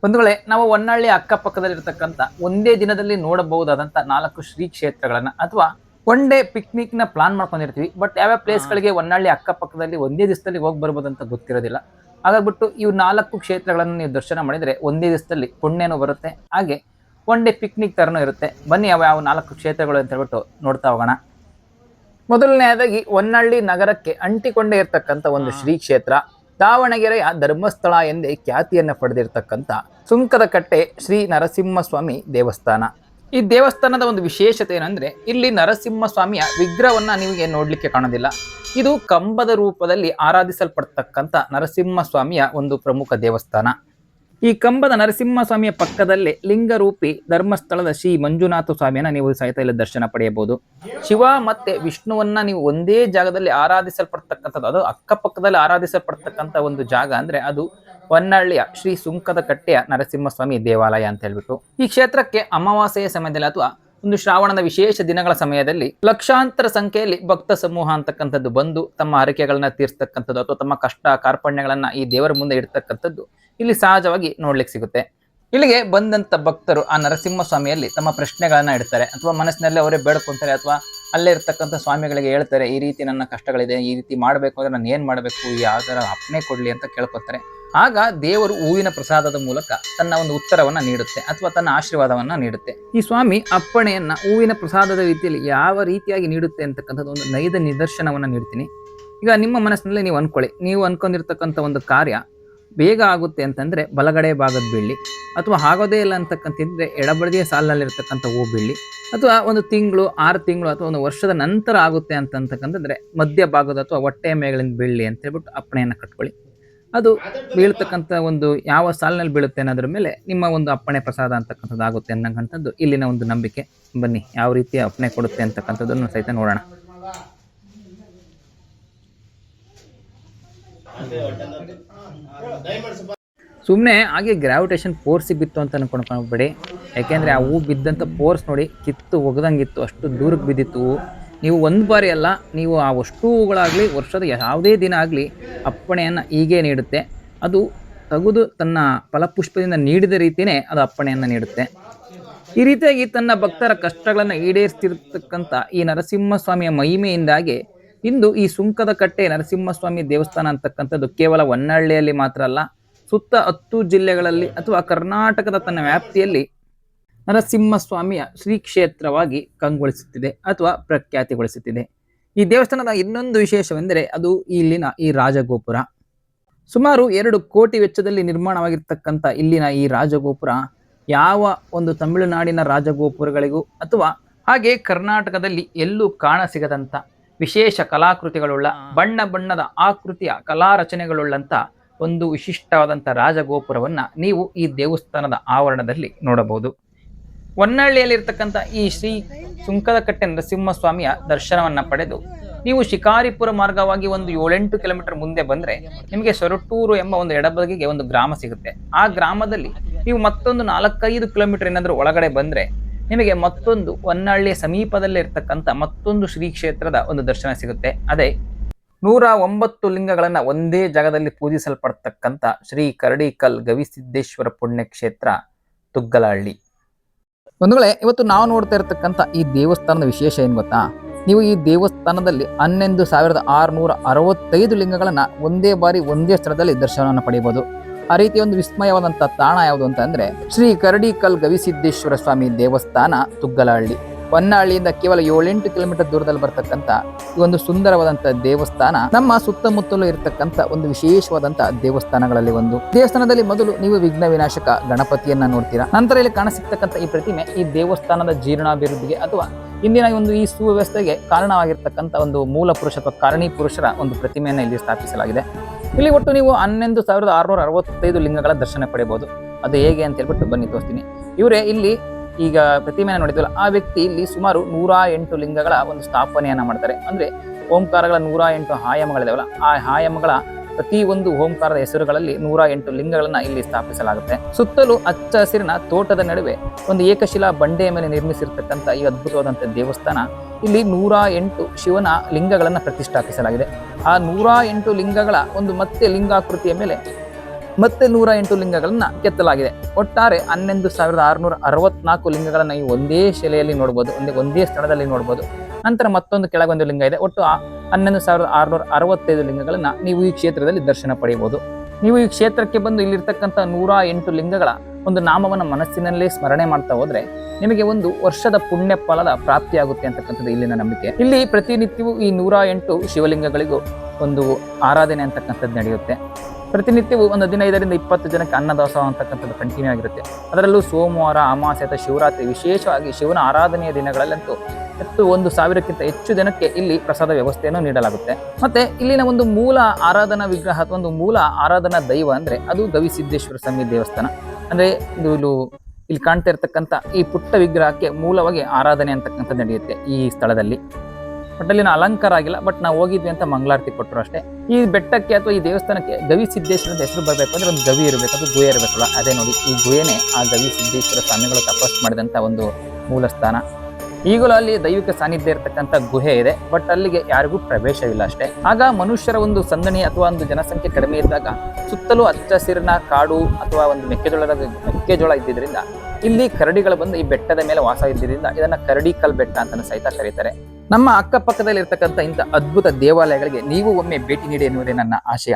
ಒಂದು ವೇಳೆ ನಾವು ಹೊನ್ನಾಳಿ ಅಕ್ಕಪಕ್ಕದಲ್ಲಿರ್ತಕ್ಕಂಥ ಒಂದೇ ದಿನದಲ್ಲಿ ನೋಡಬಹುದಾದಂಥ 4 ಶ್ರೀ ಕ್ಷೇತ್ರಗಳನ್ನ ಅಥವಾ ಒನ್ ಡೇ ಪಿಕ್ನಿಕ್ ನ ಪ್ಲಾನ್ ಮಾಡ್ಕೊಂಡಿರ್ತೀವಿ. ಬಟ್ ಯಾವ್ಯಾವ ಪ್ಲೇಸ್ಗಳಿಗೆ ಹೊನ್ನಾಳಿ ಅಕ್ಕಪಕ್ಕದಲ್ಲಿ ಒಂದೇ ದಿವಸದಲ್ಲಿ ಹೋಗಿ ಬರ್ಬೋದು ಅಂತ ಗೊತ್ತಿರೋದಿಲ್ಲ. ಹಾಗಾಗ್ಬಿಟ್ಟು ಇವು 4 ಕ್ಷೇತ್ರಗಳನ್ನು ನೀವು ದರ್ಶನ ಮಾಡಿದ್ರೆ ಒಂದೇ ದಿವಸದಲ್ಲಿ ಪುಣ್ಯನೂ ಬರುತ್ತೆ, ಹಾಗೆ ಒನ್ ಡೇ ಪಿಕ್ನಿಕ್ ತರನೂ ಇರುತ್ತೆ. ಬನ್ನಿ ಯಾವ 4 ಕ್ಷೇತ್ರಗಳು ಅಂತ ಹೇಳ್ಬಿಟ್ಟು ನೋಡ್ತಾ ಹೋಗೋಣ. ಮೊದಲನೆಯದಾಗಿ ಹೊನ್ನಾಳಿ ನಗರಕ್ಕೆ ಅಂಟಿಕೊಂಡೇ ಇರತಕ್ಕಂಥ ಒಂದು ಶ್ರೀ ಕ್ಷೇತ್ರ, ದಾವಣಗೆರೆಯ ಧರ್ಮಸ್ಥಳ ಎಂದೇ ಖ್ಯಾತಿಯನ್ನು ಪಡೆದಿರತಕ್ಕಂಥ ಸುಂಕದಕಟ್ಟೆ ಶ್ರೀ ನರಸಿಂಹಸ್ವಾಮಿ ದೇವಸ್ಥಾನ. ಈ ದೇವಸ್ಥಾನದ ಒಂದು ವಿಶೇಷತೆ ಏನಂದ್ರೆ ಇಲ್ಲಿ ನರಸಿಂಹಸ್ವಾಮಿಯ ವಿಗ್ರಹವನ್ನ ನಿಮಗೆ ನೋಡ್ಲಿಕ್ಕೆ ಕಾಣೋದಿಲ್ಲ. ಇದು ಕಂಬದ ರೂಪದಲ್ಲಿ ಆರಾಧಿಸಲ್ಪಡ್ತಕ್ಕಂಥ ನರಸಿಂಹಸ್ವಾಮಿಯ ಒಂದು ಪ್ರಮುಖ ದೇವಸ್ಥಾನ. ಈ ಕಂಬದ ನರಸಿಂಹಸ್ವಾಮಿಯ ಪಕ್ಕದಲ್ಲೇ ಲಿಂಗರೂಪಿ ಧರ್ಮಸ್ಥಳದ ಶ್ರೀ ಮಂಜುನಾಥ ಸ್ವಾಮಿಯನ್ನ ನೀವು ಸಹಿತ ಇಲ್ಲಿ ದರ್ಶನ ಪಡೆಯಬಹುದು. ಶಿವ ಮತ್ತೆ ವಿಷ್ಣುವನ್ನ ನೀವು ಒಂದೇ ಜಾಗದಲ್ಲಿ ಆರಾಧಿಸಲ್ಪಡ್ತಕ್ಕಂಥದ್ದು, ಅದು ಅಕ್ಕಪಕ್ಕದಲ್ಲಿ ಆರಾಧಿಸಲ್ಪಡ್ತಕ್ಕಂಥ ಒಂದು ಜಾಗ ಅಂದ್ರೆ ಅದು ಹೊನ್ನಾಳಿಯ ಶ್ರೀ ಸುಂಕದಕಟ್ಟೆಯ ನರಸಿಂಹಸ್ವಾಮಿ ದೇವಾಲಯ ಅಂತ ಹೇಳ್ಬಿಟ್ಟು. ಈ ಕ್ಷೇತ್ರಕ್ಕೆ ಅಮಾವಾಸ್ಯೆಯ ಸಮಯದಲ್ಲಿ ಅಥವಾ ಒಂದು ಶ್ರಾವಣದ ವಿಶೇಷ ದಿನಗಳ ಸಮಯದಲ್ಲಿ ಲಕ್ಷಾಂತರ ಸಂಖ್ಯೆಯಲ್ಲಿ ಭಕ್ತ ಸಮೂಹ ಅಂತಕ್ಕಂಥದ್ದು ಬಂದು ತಮ್ಮ ಹರಕೆಗಳನ್ನ ತೀರ್ಸ್ತಕ್ಕಂಥದ್ದು ಅಥವಾ ತಮ್ಮ ಕಷ್ಟ ಕಾರ್ಪಣ್ಯಗಳನ್ನ ಈ ದೇವರ ಮುಂದೆ ಇಡ್ತಕ್ಕಂಥದ್ದು ಇಲ್ಲಿ ಸಹಜವಾಗಿ ನೋಡ್ಲಿಕ್ಕೆ ಸಿಗುತ್ತೆ. ಇಲ್ಲಿಗೆ ಬಂದಂತ ಭಕ್ತರು ಆ ನರಸಿಂಹಸ್ವಾಮಿಯಲ್ಲಿ ತಮ್ಮ ಪ್ರಶ್ನೆಗಳನ್ನ ಇಡ್ತಾರೆ ಅಥವಾ ಮನಸ್ಸಿನಲ್ಲಿ ಅವರೇ ಬೇಡ್ಕೊಂತಾರೆ ಅಥವಾ ಅಲ್ಲೇ ಇರ್ತಕ್ಕಂಥ ಸ್ವಾಮಿಗಳಿಗೆ ಹೇಳ್ತಾರೆ, ಈ ರೀತಿ ನನ್ನ ಕಷ್ಟಗಳಿದೆ, ಈ ರೀತಿ ಮಾಡಬೇಕು ಅಂದ್ರೆ ನಾನು ಏನ್ ಮಾಡಬೇಕು, ಯಾವ ತರ ಅಪ್ಪಣೆ ಕೊಡ್ಲಿ ಅಂತ ಕೇಳ್ಕೊತಾರೆ. ಆಗ ದೇವರು ಹೂವಿನ ಪ್ರಸಾದದ ಮೂಲಕ ತನ್ನ ಒಂದು ಉತ್ತರವನ್ನ ನೀಡುತ್ತೆ ಅಥವಾ ತನ್ನ ಆಶೀರ್ವಾದವನ್ನ ನೀಡುತ್ತೆ. ಈ ಸ್ವಾಮಿ ಅಪ್ಪಣೆಯನ್ನ ಹೂವಿನ ಪ್ರಸಾದದ ರೀತಿಯಲ್ಲಿ ಯಾವ ರೀತಿಯಾಗಿ ನೀಡುತ್ತೆ ಅಂತಕ್ಕಂಥದ್ದು ಒಂದು ನೈಜ ನಿದರ್ಶನವನ್ನ ನೀಡ್ತೀನಿ. ಈಗ ನಿಮ್ಮ ಮನಸ್ಸಿನಲ್ಲಿ ನೀವು ಅನ್ಕೊಳ್ಳಿ, ನೀವು ಅನ್ಕೊಂಡಿರ್ತಕ್ಕಂಥ ಒಂದು ಕಾರ್ಯ ಬೇಗ ಆಗುತ್ತೆ ಅಂತಂದ್ರೆ ಬಲಗಡೆ ಭಾಗದ ಬೀಳಿ, ಅಥವಾ ಆಗೋದೇ ಇಲ್ಲ ಅಂತಕ್ಕಂತಿದ್ರೆ ಎಡಬಳದಿಯ ಸಾಲಿನಲ್ಲಿರ್ತಕ್ಕಂಥ ಹೂ ಬೀಳಿ, ಅಥವಾ ಒಂದು ತಿಂಗಳು 6 ತಿಂಗಳು ಅಥವಾ ಒಂದು ವರ್ಷದ ನಂತರ ಆಗುತ್ತೆ ಅಂತಕ್ಕಂತಂದ್ರೆ ಮಧ್ಯ ಭಾಗದ ಅಥವಾ ಹೊಟ್ಟೆಯ ಮೇಗಳಿಂದ ಬೀಳಿ ಅಂತ ಹೇಳ್ಬಿಟ್ಟು ಅಪ್ಪಣೆಯನ್ನು ಕಟ್ಕೊಳ್ಳಿ. ಅದು ಬೀಳ್ತಕ್ಕಂಥ ಒಂದು ಯಾವ ಸಾಲಿನಲ್ಲಿ ಬೀಳುತ್ತೆ ಅನ್ನೋದ್ರ ಮೇಲೆ ನಿಮ್ಮ ಒಂದು ಅಪ್ಪಣೆ ಪ್ರಸಾದ ಅಂತಕ್ಕಂಥದ್ದು ಆಗುತ್ತೆ ಅನ್ನಕ್ಕಂಥದ್ದು ಇಲ್ಲಿನ ಒಂದು ನಂಬಿಕೆ. ಬನ್ನಿ ಯಾವ ರೀತಿಯ ಅಪ್ಪಣೆ ಕೊಡುತ್ತೆ ಅಂತಕ್ಕಂಥದ್ದನ್ನು ಸಹಿತ ನೋಡೋಣ. ಸುಮ್ಮನೆ ಹಾಗೆ ಗ್ರಾವಿಟೇಷನ್ ಫೋರ್ಸಿಗೆ ಬಿತ್ತು ಅಂತ ಅನ್ಕೊಂಡ್ಬೇಡಿ. ಯಾಕೆಂದರೆ ಆ ಹೂ ಬಿದ್ದಂಥ ಫೋರ್ಸ್ ನೋಡಿ ಕಿತ್ತು ಒಗ್ದಂಗಿತ್ತು, ಅಷ್ಟು ದೂರಕ್ಕೆ ಬಿದ್ದಿತ್ತು. ನೀವು ಒಂದು ಬಾರಿ ಅಲ್ಲ, ನೀವು ಆ ಅಷ್ಟು ಹೂಗಳಾಗಲಿ ವರ್ಷದ ಯಾವುದೇ ದಿನ ಆಗಲಿ ಅಪ್ಪಣೆಯನ್ನು ಹೀಗೆ ನೀಡುತ್ತೆ. ಅದು ತೆಗೆದು ತನ್ನ ಫಲಪುಷ್ಪದಿಂದ ನೀಡಿದ ರೀತಿಯೇ ಅದು ಅಪ್ಪಣೆಯನ್ನು ನೀಡುತ್ತೆ. ಈ ರೀತಿಯಾಗಿ ತನ್ನ ಭಕ್ತರ ಕಷ್ಟಗಳನ್ನು ಈಡೇರಿಸ್ತಿರ್ತಕ್ಕಂಥ ಈ ನರಸಿಂಹಸ್ವಾಮಿಯ ಮಹಿಮೆಯಿಂದಾಗಿ ಇಂದು ಈ ಸುಂಕದಕಟ್ಟೆ ನರಸಿಂಹಸ್ವಾಮಿ ದೇವಸ್ಥಾನ ಅಂತಕ್ಕಂಥದ್ದು ಕೇವಲ ಹೊನ್ನಾಳಿಯಲ್ಲಿ ಮಾತ್ರ ಅಲ್ಲ, ಸುತ್ತ 10 ಜಿಲ್ಲೆಗಳಲ್ಲಿ ಅಥವಾ ಕರ್ನಾಟಕದ ತನ್ನ ವ್ಯಾಪ್ತಿಯಲ್ಲಿ ನರಸಿಂಹಸ್ವಾಮಿಯ ಶ್ರೀ ಕ್ಷೇತ್ರವಾಗಿ ಕಂಗೊಳಿಸುತ್ತಿದೆ ಅಥವಾ ಪ್ರಖ್ಯಾತಿಗೊಳಿಸುತ್ತಿದೆ. ಈ ದೇವಸ್ಥಾನದ ಇನ್ನೊಂದು ವಿಶೇಷವೆಂದರೆ ಅದು ಇಲ್ಲಿನ ಈ ರಾಜಗೋಪುರ. ಸುಮಾರು 2 ಕೋಟಿ ವೆಚ್ಚದಲ್ಲಿ ನಿರ್ಮಾಣವಾಗಿರ್ತಕ್ಕಂಥ ಇಲ್ಲಿನ ಈ ರಾಜಗೋಪುರ ಯಾವ ಒಂದು ತಮಿಳುನಾಡಿನ ರಾಜಗೋಪುರಗಳಿಗೂ ಅಥವಾ ಹಾಗೆ ಕರ್ನಾಟಕದಲ್ಲಿ ಎಲ್ಲೂ ಕಾಣಸಿಗದಂಥ ವಿಶೇಷ ಕಲಾಕೃತಿಗಳುಳ್ಳ ಬಣ್ಣ ಬಣ್ಣದ ಆಕೃತಿಯ ಕಲಾ ರಚನೆಗಳುಳ್ಳಂಥ ಒಂದು ವಿಶಿಷ್ಟವಾದಂಥ ರಾಜಗೋಪುರವನ್ನು ನೀವು ಈ ದೇವಸ್ಥಾನದ ಆವರಣದಲ್ಲಿ ನೋಡಬಹುದು. ಹೊನ್ನಾಳಿಯಲ್ಲಿರ್ತಕ್ಕಂಥ ಈ ಶ್ರೀ ಸುಂಕದಕಟ್ಟೆ ನರಸಿಂಹಸ್ವಾಮಿಯ ದರ್ಶನವನ್ನು ಪಡೆದು ನೀವು ಶಿಕಾರಿಪುರ ಮಾರ್ಗವಾಗಿ ಒಂದು 7-8 ಕಿಲೋಮೀಟರ್ ಮುಂದೆ ಬಂದರೆ ನಿಮಗೆ ಸೊರಟೂರು ಎಂಬ ಒಂದು ಎಡಬದಿಗೆ ಒಂದು ಗ್ರಾಮ ಸಿಗುತ್ತೆ. ಆ ಗ್ರಾಮದಲ್ಲಿ ನೀವು ಮತ್ತೊಂದು 4-5 ಕಿಲೋಮೀಟರ್ ಏನಾದರೂ ಒಳಗಡೆ ಬಂದರೆ ನಿಮಗೆ ಮತ್ತೊಂದು ಹೊನ್ನಾಳಿಯ ಸಮೀಪದಲ್ಲೇ ಇರ್ತಕ್ಕಂಥ ಮತ್ತೊಂದು ಶ್ರೀ ಕ್ಷೇತ್ರದ ಒಂದು ದರ್ಶನ ಸಿಗುತ್ತೆ. ಅದೇ 109 ಲಿಂಗಗಳನ್ನು ಒಂದೇ ಜಾಗದಲ್ಲಿ ಪೂಜಿಸಲ್ಪಡ್ತಕ್ಕಂಥ ಶ್ರೀ ಕರಡಿಕಲ್ ಗವಿಸಿದ್ದೇಶ್ವರ ಪುಣ್ಯಕ್ಷೇತ್ರ ತುಗ್ಗಲಹಳ್ಳಿ. ಒಂದು ವೇಳೆ ಇವತ್ತು ನಾವು ನೋಡ್ತಾ ಇರತಕ್ಕಂಥ ಈ ದೇವಸ್ಥಾನದ ವಿಶೇಷ ಏನು ಗೊತ್ತಾ? ನೀವು ಈ ದೇವಸ್ಥಾನದಲ್ಲಿ 11,665 ಲಿಂಗಗಳನ್ನು ಒಂದೇ ಬಾರಿ ಒಂದೇ ಸ್ಥಳದಲ್ಲಿ ದರ್ಶನವನ್ನು ಪಡೆಯಬಹುದು. ಆ ರೀತಿ ಒಂದು ವಿಸ್ಮಯವಾದಂಥ ತಾಣ ಯಾವುದು ಅಂತ ಅಂದ್ರೆ ಶ್ರೀ ಕರಡಿಕಲ್ ಗವಿಸಿದ್ದೇಶ್ವರ ಸ್ವಾಮಿ ದೇವಸ್ಥಾನ ತುಗ್ಗಲಹಳ್ಳಿ. ಹೊನ್ನಾಳಿಯಿಂದ ಕೇವಲ 7-8 ಕಿಲೋಮೀಟರ್ ದೂರದಲ್ಲಿ ಬರ್ತಕ್ಕಂಥ ಈ ಒಂದು ಸುಂದರವಾದಂಥ ದೇವಸ್ಥಾನ ನಮ್ಮ ಸುತ್ತಮುತ್ತಲೂ ಇರತಕ್ಕಂಥ ಒಂದು ವಿಶೇಷವಾದಂಥ ದೇವಸ್ಥಾನಗಳಲ್ಲಿ ಒಂದು. ದೇವಸ್ಥಾನದಲ್ಲಿ ಮೊದಲು ನೀವು ವಿಘ್ನ ವಿನಾಶಕ ಗಣಪತಿಯನ್ನ ನೋಡ್ತೀರಾ. ನಂತರ ಇಲ್ಲಿ ಕಾಣಸಿಗ್ತಕ್ಕಂಥ ಈ ಪ್ರತಿಮೆ ಈ ದೇವಸ್ಥಾನದ ಜೀರ್ಣಾಭಿವೃದ್ಧಿಗೆ ಅಥವಾ ಇಂದಿನ ಒಂದು ಈ ಸುವ್ಯವಸ್ಥೆಗೆ ಕಾರಣವಾಗಿರ್ತಕ್ಕಂಥ ಒಂದು ಮೂಲ ಪುರುಷ ಅಥವಾ ಕಾರಣಿ ಪುರುಷರ ಒಂದು ಪ್ರತಿಮೆಯನ್ನು ಇಲ್ಲಿ ಸ್ಥಾಪಿಸಲಾಗಿದೆ. ಇಲ್ಲಿ ಒಟ್ಟು ನೀವು 11,665 ಲಿಂಗಗಳ ದರ್ಶನ ಪಡೆಯಬಹುದು. ಅದು ಹೇಗೆ ಅಂತ ಹೇಳ್ಬಿಟ್ಟು ಬನ್ನಿ ತೋರಿಸ್ತೀನಿ. ಇವರೇ ಇಲ್ಲಿ ಈಗ ಪ್ರತಿಮೆಯನ್ನು ನೋಡಿದ್ವಲ್ಲ, ಆ ವ್ಯಕ್ತಿ ಇಲ್ಲಿ ಸುಮಾರು 108 ಲಿಂಗಗಳ ಒಂದು ಸ್ಥಾಪನೆಯನ್ನ ಮಾಡ್ತಾರೆ. ಅಂದ್ರೆ ಓಂಕಾರಗಳ 108 ಆಯಾಮಗಳಿದಾವಲ್ಲ, ಆ ಆಯಾಮಗಳ ಪ್ರತಿ ಒಂದು ಓಂಕಾರದ ಹೆಸರುಗಳಲ್ಲಿ 108 ಲಿಂಗಗಳನ್ನ ಇಲ್ಲಿ ಸ್ಥಾಪಿಸಲಾಗುತ್ತೆ. ಸುತ್ತಲೂ ಹಚ್ಚ ಹಸಿರಿನ ತೋಟದ ನಡುವೆ ಒಂದು ಏಕಶಿಲಾ ಬಂಡೆಯ ಮೇಲೆ ನಿರ್ಮಿಸಿರ್ತಕ್ಕಂಥ ಈ ಅದ್ಭುತವಾದಂಥ ದೇವಸ್ಥಾನ, ಇಲ್ಲಿ 108 ಶಿವನ ಲಿಂಗಗಳನ್ನ ಪ್ರತಿಷ್ಠಾಪಿಸಲಾಗಿದೆ. ಆ 108 ಲಿಂಗಗಳ ಒಂದು ಮತ್ತೆ ಲಿಂಗಾಕೃತಿಯ ಮೇಲೆ ಮತ್ತೆ 108 ಲಿಂಗಗಳನ್ನ ಕೆತ್ತಲಾಗಿದೆ. ಒಟ್ಟಾರೆ 11,664 ಲಿಂಗಗಳನ್ನ ಈ ಒಂದೇ ಶಿಲೆಯಲ್ಲಿ ನೋಡಬಹುದು, ಒಂದೇ ಸ್ಥಳದಲ್ಲಿ ನೋಡಬಹುದು. ನಂತರ ಮತ್ತೊಂದು ಕೆಳಗೊಂದು ಲಿಂಗ ಇದೆ. ಒಟ್ಟು 11,665 ಲಿಂಗಗಳನ್ನ ನೀವು ಈ ಕ್ಷೇತ್ರದಲ್ಲಿ ದರ್ಶನ ಪಡೆಯಬಹುದು. ನೀವು ಈ ಕ್ಷೇತ್ರಕ್ಕೆ ಬಂದು ಇಲ್ಲಿರ್ತಕ್ಕಂಥ 108 ಲಿಂಗಗಳ ಒಂದು ನಾಮವನ್ನು ಮನಸ್ಸಿನಲ್ಲೇ ಸ್ಮರಣೆ ಮಾಡ್ತಾ ಹೋದ್ರೆ ನಿಮಗೆ ಒಂದು ವರ್ಷದ ಪುಣ್ಯ ಫಲದ ಪ್ರಾಪ್ತಿಯಾಗುತ್ತೆ ಅಂತಕ್ಕಂಥದ್ದು ಇಲ್ಲಿನ ನಂಬಿಕೆ. ಇಲ್ಲಿ ಪ್ರತಿನಿತ್ಯವೂ ಈ 108 ಶಿವಲಿಂಗಗಳಿಗೂ ಒಂದು ಆರಾಧನೆ ಅಂತಕ್ಕಂಥದ್ದು ನಡೆಯುತ್ತೆ. ಪ್ರತಿನಿತ್ಯವೂ ಒಂದು 15ರಿಂದ 20 ಜನಕ್ಕೆ ಅನ್ನದಾಸೋಹ ಅಂತಕ್ಕಂಥದ್ದು ಕಂಟಿನ್ಯೂ ಆಗಿರುತ್ತೆ. ಅದರಲ್ಲೂ ಸೋಮವಾರ, ಅಮಾವಾಸ್ಯೆ ಅಥವಾ ಶಿವರಾತ್ರಿ, ವಿಶೇಷವಾಗಿ ಶಿವನ ಆರಾಧನೆಯ ದಿನಗಳಲ್ಲಂತೂ 1,000ಕ್ಕಿಂತ ಹೆಚ್ಚು ಜನಕ್ಕೆ ಇಲ್ಲಿ ಪ್ರಸಾದ ವ್ಯವಸ್ಥೆಯನ್ನು ನೀಡಲಾಗುತ್ತೆ. ಮತ್ತೆ ಇಲ್ಲಿನ ಒಂದು ಮೂಲ ಆರಾಧನಾ ವಿಗ್ರಹ ಅಥವಾ ಒಂದು ಮೂಲ ಆರಾಧನಾ ದೈವ ಅಂದ್ರೆ ಅದು ಗವಿಸಿದ್ದೇಶ್ವರ ಸ್ವಾಮಿ ದೇವಸ್ಥಾನ. ಅಂದ್ರೆ ಇಲ್ಲಿ ಕಾಣ್ತಾ ಇರ್ತಕ್ಕಂಥ ಈ ಪುಟ್ಟ ವಿಗ್ರಹಕ್ಕೆ ಮೂಲವಾಗಿ ಆರಾಧನೆ ಅಂತಕ್ಕಂಥದ್ದು ನಡೆಯುತ್ತೆ ಈ ಸ್ಥಳದಲ್ಲಿ. ಬಟ್ ಅಲ್ಲಿನ ಅಲಂಕಾರ ಆಗಿಲ್ಲ, ಬಟ್ ನಾವು ಹೋಗಿದ್ವಿ ಅಂತ ಮಂಗಳಾರತಿ ಕೊಟ್ಟರು ಅಷ್ಟೇ. ಈ ಬೆಟ್ಟಕ್ಕೆ ಅಥವಾ ಈ ದೇವಸ್ಥಾನಕ್ಕೆ ಗವಿಸಿದ್ದೇಶ್ವರ ಅಂತ ಹೆಸರು ಬರಬೇಕು ಅಂದ್ರೆ ಒಂದು ಗವಿ ಇರಬೇಕು, ಅದು ಗುಹೆ ಇರಬೇಕಲ್ಲ. ಅದೇ ನೋಡಿ, ಈ ಗುಹೆನೇ ಆ ಗವಿಸಿದ್ದೇಶ್ವರ ಸ್ವಾಮಿಗಳು ತಪಸ್ ಮಾಡಿದಂಥ ಒಂದು ಮೂಲ ಸ್ಥಾನ. ಈಗಲೂ ಅಲ್ಲಿ ದೈವಿಕ ಸಾನ್ನಿಧ್ಯ ಇರತಕ್ಕಂಥ ಗುಹೆ ಇದೆ, ಬಟ್ ಅಲ್ಲಿಗೆ ಯಾರಿಗೂ ಪ್ರವೇಶವಿಲ್ಲ ಅಷ್ಟೇ. ಆಗ ಮನುಷ್ಯರ ಒಂದು ಸಂದಣಿ ಅಥವಾ ಒಂದು ಜನಸಂಖ್ಯೆ ಕಡಿಮೆ ಇದ್ದಾಗ ಸುತ್ತಲೂ ಹಚ್ಚ ಹಸಿರಿನ ಕಾಡು ಅಥವಾ ಒಂದು ಮೆಕ್ಕೆಜೋಳ ಇದ್ದಿದ್ರಿಂದ ಇಲ್ಲಿ ಕರಡಿಗಳು ಬಂದು ಈ ಬೆಟ್ಟದ ಮೇಲೆ ವಾಸ ಇದ್ದಿದ್ದರಿಂದ ಇದನ್ನ ಕರಡಿಕಲ್ ಬೆಟ್ಟ ಅಂತ ಸಹಿತ ಕರೀತಾರೆ. ನಮ್ಮ ಅಕ್ಕಪಕ್ಕದಲ್ಲಿ ಇರ್ತಕ್ಕಂಥ ಇಂಥ ಅದ್ಭುತ ದೇವಾಲಯಗಳಿಗೆ ನೀವು ಒಮ್ಮೆ ಭೇಟಿ ನೀಡಿ ಎನ್ನುವುದೇ ನನ್ನ ಆಶಯ.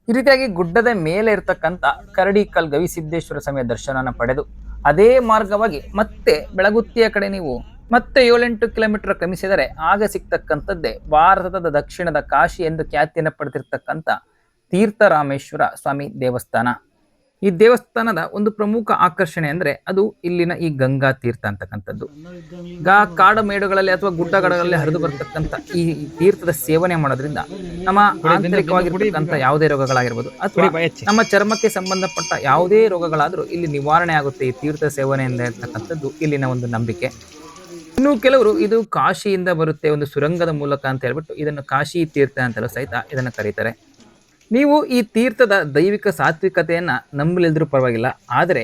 ಈ ರೀತಿಯಾಗಿ ಗುಡ್ಡದ ಮೇಲೆ ಇರ್ತಕ್ಕಂಥ ಕರಡಿಕಲ್ ಗವಿಸಿದ್ದೇಶ್ವರ ಸ್ವಾಮಿಯ ದರ್ಶನನ ಪಡೆದು ಅದೇ ಮಾರ್ಗವಾಗಿ ಮತ್ತೆ ಬೆಳಗುತ್ತಿಯ ಕಡೆ ನೀವು ಮತ್ತೆ 7-8 ಕಿಲೋಮೀಟರ್ ಕ್ರಮಿಸಿದರೆ ಆಗ ಸಿಗ್ತಕ್ಕಂಥದ್ದೇ ಭಾರತದ ದಕ್ಷಿಣದ ಕಾಶಿ ಎಂದು ಖ್ಯಾತಿಯನ್ನು ಪಡೆದಿರ್ತಕ್ಕಂಥ ತೀರ್ಥರಾಮೇಶ್ವರ ಸ್ವಾಮಿ ದೇವಸ್ಥಾನ. ಈ ದೇವಸ್ಥಾನದ ಒಂದು ಪ್ರಮುಖ ಆಕರ್ಷಣೆ ಅಂದ್ರೆ ಅದು ಇಲ್ಲಿನ ಈ ಗಂಗಾ ತೀರ್ಥ ಅಂತಕ್ಕಂಥದ್ದು. ಕಾಡು ಮೇಡುಗಳಲ್ಲಿ ಅಥವಾ ಗುಡ್ಡಗಾಡುಗಳಲ್ಲಿ ಹರಿದು ಬರ್ತಕ್ಕಂಥ ಈ ತೀರ್ಥದ ಸೇವನೆ ಮಾಡೋದ್ರಿಂದ ನಮ್ಮ ಆಂತರಿಕವಾಗಿರ್ತಕ್ಕಂಥ ಯಾವುದೇ ರೋಗಗಳಾಗಿರ್ಬೋದು ಅಥವಾ ನಮ್ಮ ಚರ್ಮಕ್ಕೆ ಸಂಬಂಧಪಟ್ಟ ಯಾವುದೇ ರೋಗಗಳಾದರೂ ಇಲ್ಲಿ ನಿವಾರಣೆ ಆಗುತ್ತೆ ಈ ತೀರ್ಥ ಸೇವನೆಯಿಂದ ಇರ್ತಕ್ಕಂಥದ್ದು ಇಲ್ಲಿನ ಒಂದು ನಂಬಿಕೆ. ಇನ್ನು ಕೆಲವರು ಇದು ಕಾಶಿಯಿಂದ ಬರುತ್ತೆ, ಒಂದು ಸುರಂಗದ ಮೂಲಕ ಅಂತ ಹೇಳ್ಬಿಟ್ಟು ಇದನ್ನು ಕಾಶಿ ತೀರ್ಥ ಅಂತಲೂ ಸಹಿತ ಇದನ್ನು ಕರೀತಾರೆ. ನೀವು ಈ ತೀರ್ಥದ ದೈವಿಕ ಸಾತ್ವಿಕತೆಯನ್ನ ನಂಬಲಿದ್ರೂ ಪರವಾಗಿಲ್ಲ, ಆದರೆ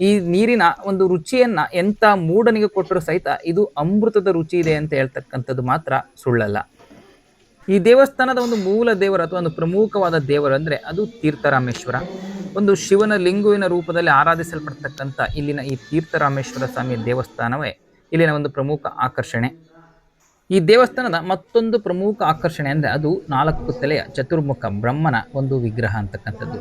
ಈ ನೀರಿನ ಒಂದು ರುಚಿಯನ್ನ ಎಂಥ ಮೂಢನಿಗೆ ಕೊಟ್ಟರೂ ಸಹಿತ ಇದು ಅಮೃತದ ರುಚಿ ಇದೆ ಅಂತ ಹೇಳ್ತಕ್ಕಂಥದ್ದು ಮಾತ್ರ ಸುಳ್ಳಲ್ಲ. ಈ ದೇವಸ್ಥಾನದ ಒಂದು ಮೂಲ ದೇವರು ಅಥವಾ ಒಂದು ಪ್ರಮುಖವಾದ ದೇವರು ಅಂದ್ರೆ ಅದು ತೀರ್ಥರಾಮೇಶ್ವರ. ಒಂದು ಶಿವನ ಲಿಂಗುವಿನ ರೂಪದಲ್ಲಿ ಆರಾಧಿಸಲ್ಪಡ್ತಕ್ಕಂಥ ಇಲ್ಲಿನ ಈ ತೀರ್ಥರಾಮೇಶ್ವರ ಸ್ವಾಮಿ ದೇವಸ್ಥಾನವೇ ಇಲ್ಲಿನ ಒಂದು ಪ್ರಮುಖ ಆಕರ್ಷಣೆ. ಈ ದೇವಸ್ಥಾನದ ಮತ್ತೊಂದು ಪ್ರಮುಖ ಆಕರ್ಷಣೆ ಅಂದರೆ ಅದು 4 ತಲೆಯ ಚತುರ್ಮುಖ ಬ್ರಹ್ಮನ ಒಂದು ವಿಗ್ರಹ ಅಂತಕ್ಕಂಥದ್ದು.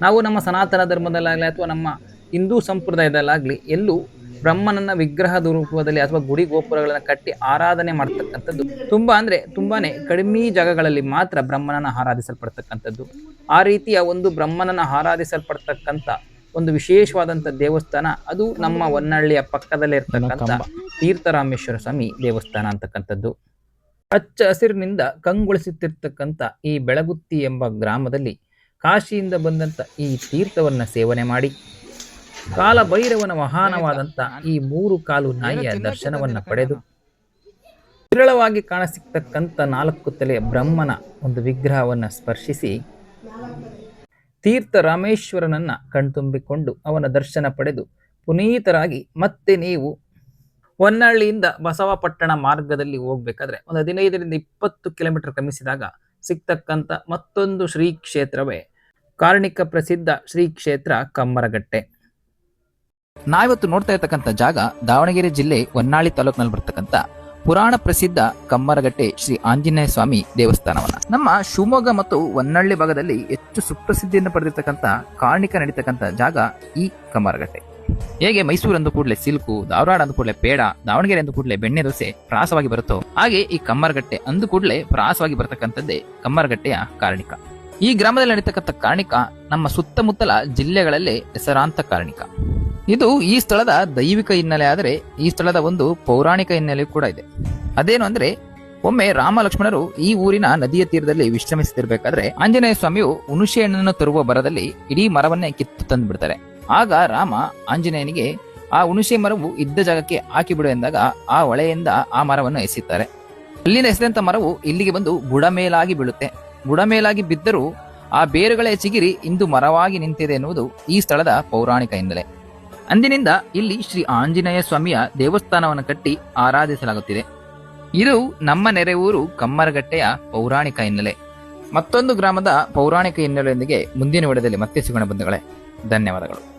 ನಾವು ನಮ್ಮ ಸನಾತನ ಧರ್ಮದಲ್ಲಾಗಲಿ ಅಥವಾ ನಮ್ಮ ಹಿಂದೂ ಸಂಪ್ರದಾಯದಲ್ಲಾಗಲಿ ಎಲ್ಲೂ ಬ್ರಹ್ಮನನ್ನ ವಿಗ್ರಹದ ರೂಪದಲ್ಲಿ ಅಥವಾ ಗುಡಿ ಗೋಪುರಗಳನ್ನು ಕಟ್ಟಿ ಆರಾಧನೆ ಮಾಡ್ತಕ್ಕಂಥದ್ದು ತುಂಬಾನೇ ಕಡಿಮೆ ಜಾಗಗಳಲ್ಲಿ ಮಾತ್ರ ಬ್ರಹ್ಮನನ್ನ ಆರಾಧಿಸಲ್ಪಡ್ತಕ್ಕಂಥದ್ದು. ಆ ರೀತಿಯ ಒಂದು ಬ್ರಹ್ಮನನ್ನ ಆರಾಧಿಸಲ್ಪಡ್ತಕ್ಕಂಥ ಒಂದು ವಿಶೇಷವಾದಂಥ ದೇವಸ್ಥಾನ ಅದು ನಮ್ಮ ಹೊನ್ನಳ್ಳಿಯ ಪಕ್ಕದಲ್ಲೇ ಇರ್ತಕ್ಕಂಥ ತೀರ್ಥರಾಮೇಶ್ವರ ಸ್ವಾಮಿ ದೇವಸ್ಥಾನ ಅಂತಕ್ಕಂಥದ್ದು. ಹಚ್ಚ ಹಸಿರಿನಿಂದ ಕಂಗೊಳಿಸುತ್ತಿರ್ತಕ್ಕಂಥ ಈ ಬೆಳಗುತ್ತಿ ಎಂಬ ಗ್ರಾಮದಲ್ಲಿ ಕಾಶಿಯಿಂದ ಬಂದಂಥ ಈ ತೀರ್ಥವನ್ನ ಸೇವನೆ ಮಾಡಿ ಕಾಲಭೈರವನ ವಾಹನವಾದಂಥ ಈ 3 ಕಾಲು ನಾಯಿಯ ದರ್ಶನವನ್ನ ಪಡೆದು ವಿರಳವಾಗಿ ಕಾಣಸಿಗ್ತಕ್ಕಂಥ 4 ತಲೆಯ ಬ್ರಹ್ಮನ ಒಂದು ವಿಗ್ರಹವನ್ನ ಸ್ಪರ್ಶಿಸಿ ತೀರ್ಥರಾಮೇಶ್ವರನನ್ನ ಕಣ್ತುಂಬಿಕೊಂಡು ಅವನ ದರ್ಶನ ಪಡೆದು ಪುನೀತರಾಗಿ ಮತ್ತೆ ನೀವು ಹೊನ್ನಳ್ಳಿಯಿಂದ ಬಸವಪಟ್ಟಣ ಮಾರ್ಗದಲ್ಲಿ ಹೋಗ್ಬೇಕಾದ್ರೆ ಒಂದು 15ರಿಂದ 20 ಕಿಲೋಮೀಟರ್ ಕ್ರಮಿಸಿದಾಗ ಸಿಗ್ತಕ್ಕಂಥ ಮತ್ತೊಂದು ಶ್ರೀ ಕ್ಷೇತ್ರವೇ ಕಾರ್ಣಿಕ ಪ್ರಸಿದ್ಧ ಶ್ರೀ ಕ್ಷೇತ್ರ ಕಮ್ಮರಗಟ್ಟೆ. ನಾವಿವತ್ತು ನೋಡ್ತಾ ಇರ್ತಕ್ಕಂಥ ಜಾಗ ದಾವಣಗೆರೆ ಜಿಲ್ಲೆ ಹೊನ್ನಾಳಿ ತಾಲೂಕಿನಲ್ಲಿ ಬರ್ತಕ್ಕಂಥ ಪುರಾಣ ಪ್ರಸಿದ್ಧ ಕಮ್ಮರಗಟ್ಟೆ ಶ್ರೀ ಆಂಜನೇಯ ಸ್ವಾಮಿ ದೇವಸ್ಥಾನವನ್ನ ನಮ್ಮ ಶಿವಮೊಗ್ಗ ಮತ್ತು ಹೊನ್ನಳ್ಳಿ ಭಾಗದಲ್ಲಿ ಹೆಚ್ಚು ಸುಪ್ರಸಿದ್ಧಿಯನ್ನು ಪಡೆದಿರ್ತಕ್ಕಂಥ ಕಾರ್ಣಿಕ ನಡೀತಕ್ಕಂಥ ಜಾಗ ಈ ಕಮ್ಮರಗಟ್ಟೆ. ಹೇಗೆ ಮೈಸೂರು ಅಂದ ಕೂಡಲೇ ಸಿಲ್ಕು, ಧಾರವಾಡ ಅಂದ ಕೂಡಲೇ ಪೇಡ, ದಾವಣಗೆರೆ ಅಂದ ಕೂಡಲೇ ಬೆಣ್ಣೆ ದೋಸೆ ಪ್ರಾಸವಾಗಿ ಬರುತ್ತೋ ಹಾಗೆ ಈ ಕಮ್ಮರಗಟ್ಟೆ ಅಂದು ಕೂಡಲೇ ಪ್ರಾಸವಾಗಿ ಬರತಕ್ಕಂಥದ್ದೇ ಕಮ್ಮರಗಟ್ಟೆಯ ಕಾರ್ಣಿಕ. ಈ ಗ್ರಾಮದಲ್ಲಿ ನಡೀತಕ್ಕಂಥ ಕಾರ್ಣಿಕ ನಮ್ಮ ಸುತ್ತಮುತ್ತಲ ಜಿಲ್ಲೆಗಳಲ್ಲೇ ಹೆಸರಾಂತ ಕಾರ್ಣಿಕ. ಇದು ಈ ಸ್ಥಳದ ದೈವಿಕ ಹಿನ್ನೆಲೆ ಆದರೆ ಈ ಸ್ಥಳದ ಒಂದು ಪೌರಾಣಿಕ ಹಿನ್ನೆಲೆ ಕೂಡ ಇದೆ. ಅದೇನು ಅಂದ್ರೆ ಒಮ್ಮೆ ರಾಮ ಲಕ್ಷ್ಮಣರು ಈ ಊರಿನ ನದಿಯ ತೀರದಲ್ಲಿ ವಿಶ್ರಮಿಸುತ್ತಿರಬೇಕಾದ್ರೆ ಆಂಜನೇಯ ಸ್ವಾಮಿಯು ಹುಣಸೆ ಹಣ್ಣನ್ನು ತರುವ ಬರದಲ್ಲಿ ಇಡೀ ಮರವನ್ನೇ ಕಿತ್ತು ತಂದು ಬಿಡ್ತಾರೆ. ಆಗ ರಾಮ ಆಂಜನೇಯನಿಗೆ ಆ ಹುಣಸೆ ಮರವು ಇದ್ದ ಜಾಗಕ್ಕೆ ಹಾಕಿಬಿಡು ಎಂದಾಗ ಆ ಹೊಳೆಯಿಂದ ಆ ಮರವನ್ನು ಎಸೆಯುತ್ತಾರೆ. ಅಲ್ಲಿಂದ ಎಸೆದಂತ ಮರವು ಇಲ್ಲಿಗೆ ಬಂದು ಬುಡಮೇಲಾಗಿ ಬೀಳುತ್ತೆ. ಬುಡಮೇಲಾಗಿ ಬಿದ್ದರೂ ಆ ಬೇರುಗಳೇ ಚಿಗಿರಿ ಇಂದು ಮರವಾಗಿ ನಿಂತಿದೆ ಎನ್ನುವುದು ಈ ಸ್ಥಳದ ಪೌರಾಣಿಕ ಹಿನ್ನೆಲೆ. ಅಂದಿನಿಂದ ಇಲ್ಲಿ ಶ್ರೀ ಆಂಜನೇಯ ಸ್ವಾಮಿಯ ದೇವಸ್ಥಾನವನ್ನು ಕಟ್ಟಿ ಆರಾಧಿಸಲಾಗುತ್ತಿದೆ. ಇದು ನಮ್ಮ ನೆರೆಯೂರು ಕಮ್ಮರಗಟ್ಟೆಯ ಪೌರಾಣಿಕ ಹಿನ್ನೆಲೆ. ಮತ್ತೊಂದು ಗ್ರಾಮದ ಪೌರಾಣಿಕ ಹಿನ್ನೆಲೆಯೊಂದಿಗೆ ಮುಂದಿನ ವಿಡಿಯೋದಲ್ಲಿ ಮತ್ತೆ ಸಿಗೋಣ ಬಂಧುಗಳೇ. ಧನ್ಯವಾದಗಳು.